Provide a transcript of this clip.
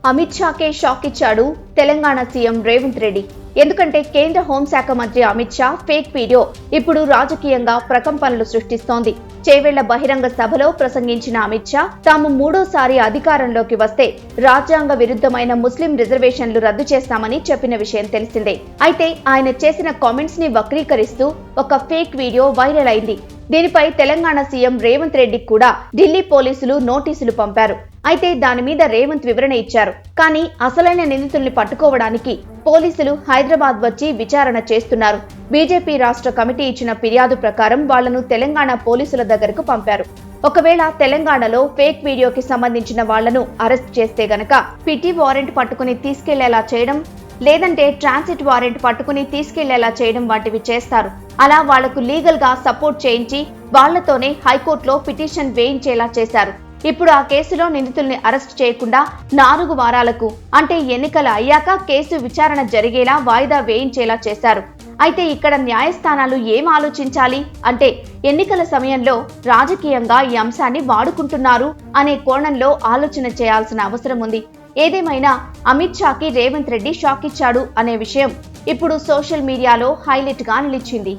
Amit షాకే shock ఇచ్చాడు Telangana CM Revanth Reddy. ఎందుకంటే కేంద్ర హోంశాఖ మంత్రి అమిత్ షా ఫేక్ వీడియో ఇప్పుడు రాజకీయంగా ప్రకంపనలు సృష్టిస్తోంది. చేవెళ్ల బహిరంగ సభలో ప్రసంగించిన అమిత్ షా తాము మూడోసారి అధికారంలోకి వస్తే రాజ్యాంగ విరుద్ధమైన ముస్లిం రిజర్వేషన్లు రద్దు చేస్తామని చెప్పిన విషయం తెలిసిందే. అయితే ఆయన చేసిన కామెంట్స్ ని వక్రీకరిస్తూ ఒక ఫేక్ వీడియో వైరల్ అయింది. దీనిపై తెలంగాణ సీఎం రేవంత్ రెడ్డికి కూడా ఢిల్లీ పోలీసులు నోటీసులు పంపారు. అయితే దాని మీద రేవంత్ వివరణ ఇచ్చారు. కానీ అసలైన నిందితుల్ని పట్టుకోవడానికి పోలీసులు హైదరాబాద్ వచ్చి విచారణ చేస్తున్నారు. బీజేపీ రాష్ట్ర కమిటీ ఇచ్చిన ఫిర్యాదు ప్రకారం వాళ్లను తెలంగాణ పోలీసుల దగ్గరకు పంపారు. ఒకవేళ తెలంగాణలో ఫేక్ వీడియోకి సంబంధించిన వాళ్లను అరెస్ట్ చేస్తే గనక పిటి వారెంట్ పట్టుకుని తీసుకెళ్లేలా చేయడం, లేదంటే ట్రాన్సిట్ వారెంట్ పట్టుకుని తీసుకెళ్లేలా చేయడం వంటివి చేస్తారు. అలా వాళ్లకు లీగల్ గా సపోర్ట్ చేయించి వాళ్లతోనే హైకోర్టులో పిటిషన్ వేయించేలా చేశారు. ఇప్పుడు ఆ కేసులో నిందితుల్ని అరెస్ట్ చేయకుండా 4 వారాలకు అంటే ఎన్నికలు అయ్యాక కేసు విచారణ జరిగేలా వాయిదా వేయించేలా చేశారు. అయితే ఇక్కడ న్యాయస్థానాలు ఏం ఆలోచించాలి అంటే ఎన్నికల సమయంలో రాజకీయంగా ఈ అంశాన్ని వాడుకుంటున్నారు అనే కోణంలో ఆలోచన చేయాల్సిన అవసరం ఉంది. ఏదేమైనా అమిత్ షాకి రేవంత్ రెడ్డి షాక్ ఇచ్చాడు అనే విషయం ఇప్పుడు సోషల్ మీడియాలో హైలైట్ గా నిలిచింది.